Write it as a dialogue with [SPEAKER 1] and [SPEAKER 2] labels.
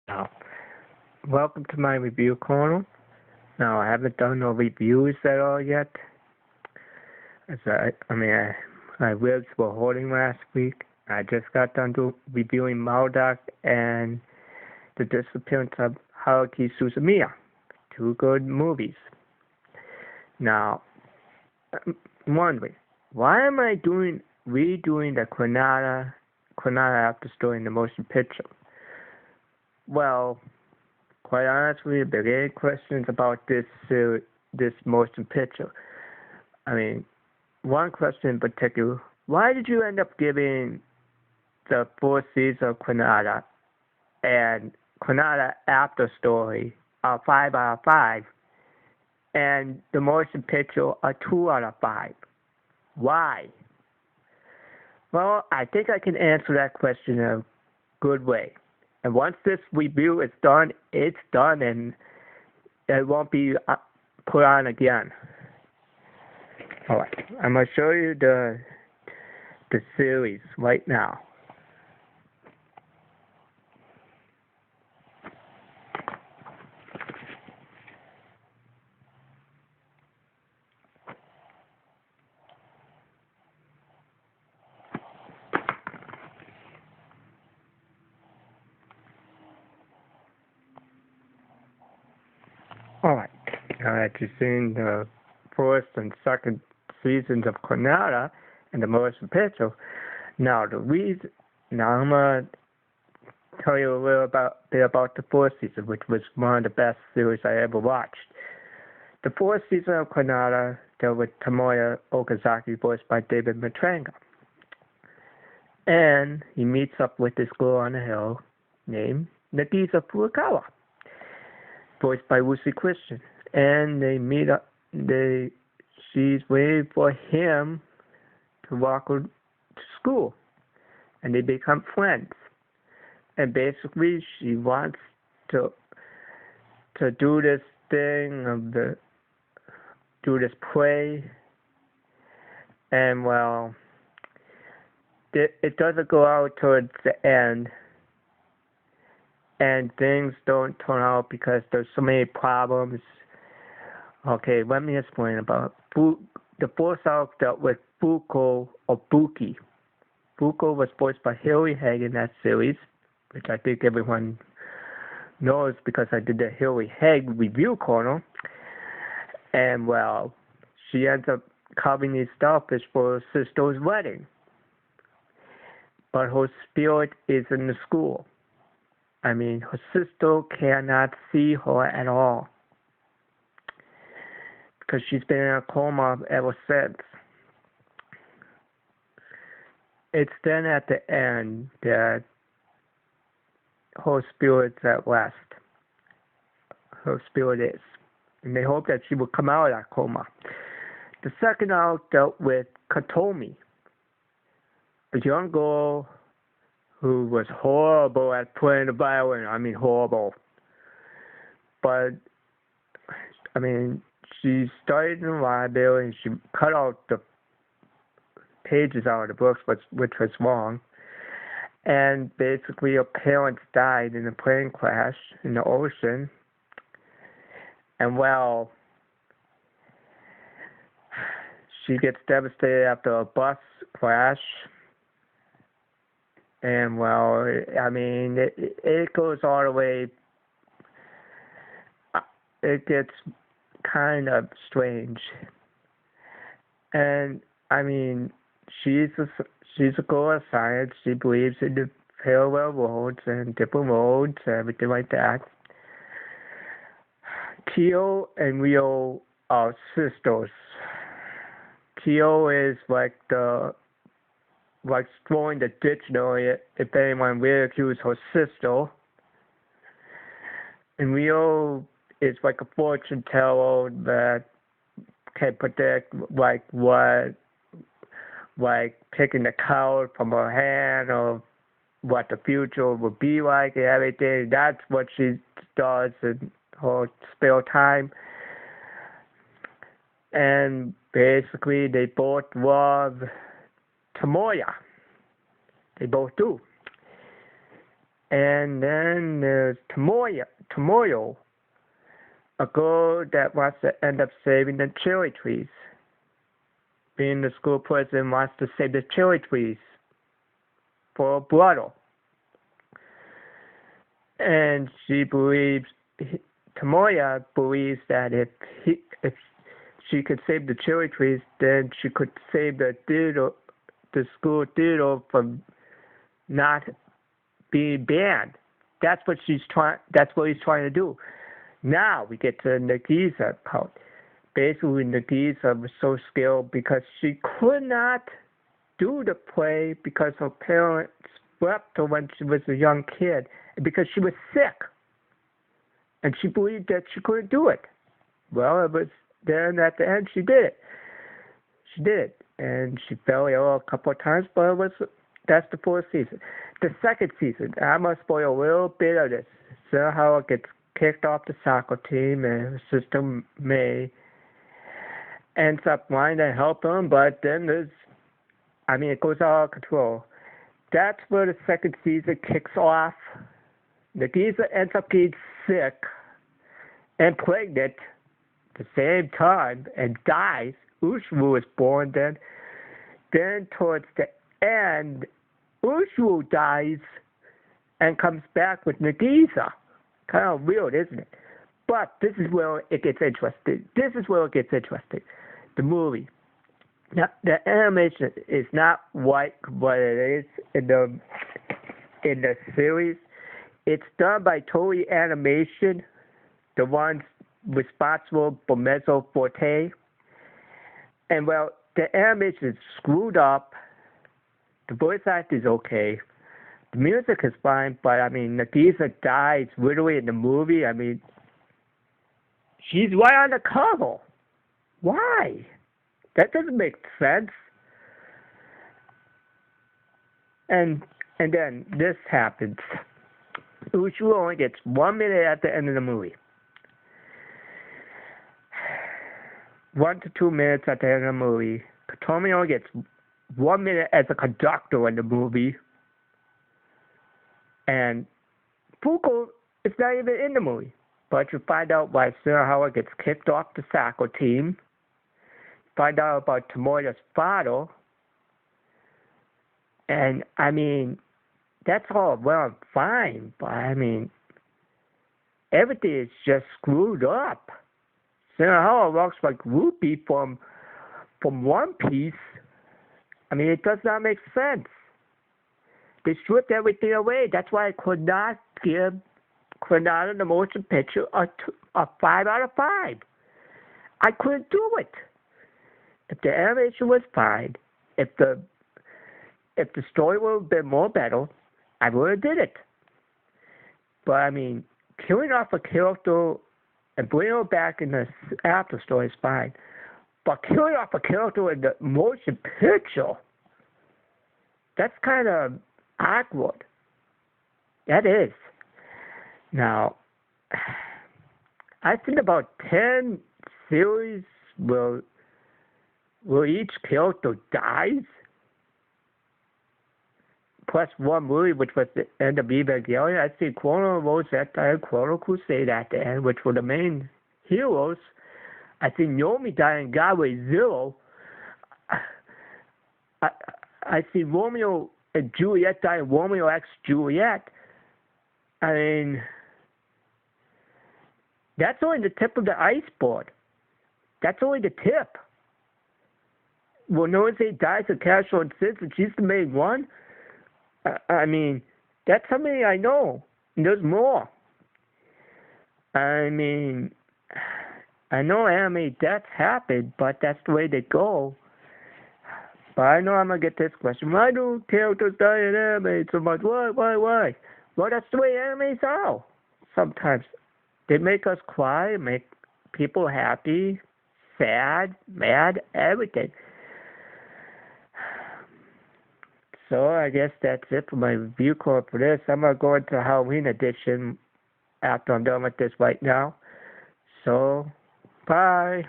[SPEAKER 1] Now, welcome to my review corner. Now, I haven't done no reviews at all yet. As I ribs were holding last week. I just got done reviewing Maldak and The Disappearance of Haruki Suzumiya. Two good movies. Now, I'm wondering, why am I redoing the Clannad after story in the motion picture? Well, quite honestly, there are any questions about this motion picture. One question in particular: why did you end up giving the fourth season of Clannad and Clannad after story a 5 out of 5, and the motion picture a 2 out of 5? Why? Well, I think I can answer that question in a good way. And once this review is done, it's done, and it won't be put on again. All right, I'm gonna show you the series right now. Alright, now that you've seen the first and second seasons of Clannad and the motion picture, now I'm going to tell you a little bit about the fourth season, which was one of the best series I ever watched. The fourth season of Clannad dealt with Tomoya Okazaki, voiced by David Matranga. And he meets up with this girl on the hill named Nagisa Furukawa, voiced by Lucy Christian, and they meet up. She's waiting for him to walk her to school, and they become friends. And basically, she wants to do this thing do this play, and well, it doesn't go out towards the end. And things don't turn out because there's so many problems. Okay, let me explain about the fourth arc dealt with Fuko or Buki. Fuko was voiced by Hilary Haig in that series, which I think everyone knows because I did the Hilary Haig review corner. And well, she ends up carving these starfish for her sister's wedding. But her spirit is in the school. Her sister cannot see her at all because she's been in a coma ever since. It's then at the end that her spirit's at rest. Her spirit is. And they hope that she will come out of that coma. The second arc dealt with Katomi, a young girl who was horrible at playing the violin. Horrible. But, she studied in the library and she cut out the pages out of the books, which was wrong. And basically her parents died in a plane crash in the ocean. And well, she gets devastated after a bus crash. And well, it goes all the way. It gets kind of strange. And she's a girl of science. She believes in the parallel worlds and different worlds and everything like that. Kyo and Rio are sisters. Kyo is like throwing the dictionary if anyone ridicules her sister. And Rio is like a fortune teller that can predict picking the card from her hand or what the future will be like and everything. That's what she does in her spare time. And basically, they both love Tomoya. They both do. And then there's Tomoyo, a girl that wants to end up saving the cherry trees. Being the school president wants to save the cherry trees for her brother. And Tomoya believes that if she could save the cherry trees, then she could save the school theater from not being banned. That's what he's trying to do. Now we get to Nagisa part. Basically, Nagisa was so skilled because she could not do the play because her parents wept her when she was a young kid, because she was sick, and she believed that she couldn't do it. Well, it was then at the end she did it. She did it, and she fell ill a couple of times, but that's the fourth season. The second season, I'm going to spoil a little bit of this. So how it gets kicked off the soccer team, and her sister May ends up wanting to help him, but then it goes out of control. That's where the second season kicks off. Nagisa ends up getting sick and pregnant at the same time and dies. Ushwu is born then. Then towards the end, Ushwu dies and comes back with Nagisa. Kind of weird, isn't it? But this is where it gets interesting. The movie. Now, the animation is not like what it is in the series. It's done by Toei Animation, the ones responsible for Mezzo Forte. And well, the animation is screwed up. The voice act is okay. The music is fine, but Nagisa dies literally in the movie. She's right on the cover. Why? That doesn't make sense. And then this happens. Uchu only gets 1 minute at the end of the movie. 1 to 2 minutes at the end of the movie. Katomi only gets 1 minute as a conductor in the movie. And Fuko is not even in the movie. But you find out why Sarah Howard gets kicked off the soccer team. Find out about Tomoya's father. And, that's all well and fine, but, everything is just screwed up. Sarah Howard walks like Rupee from One Piece. It does not make sense. They stripped everything away. That's why I could not give Clannad the motion picture a 5 out of 5. I couldn't do it. If the animation was fine, if the story would have been more better, I would have did it. But killing off a character and bringing her back in the after story is fine. But killing off a character in the motion picture, that's kind of awkward. That is. Now, I think about 10 series where each character dies, plus one movie, which was the end of Evangelion. I see Chrono Rosetta and Chrono Crusade at the end, which were the main heroes. I see Yomi die in Godway Zero. I see Romeo and Juliet die in Romeo X Juliet. That's only the tip of the iceberg. That's only the tip. Well, no one say dies of casual and sins, and she's the main one. That's how many I know. And there's more. I know anime deaths happen, but that's the way they go. But I know I'm going to get this question. Why do characters die in anime so much? Why? Well, that's the way animes are. Sometimes they make us cry, make people happy, sad, mad, everything. So I guess that's it for my review call for this. I'm going to go into Halloween edition after I'm done with this right now. So, bye.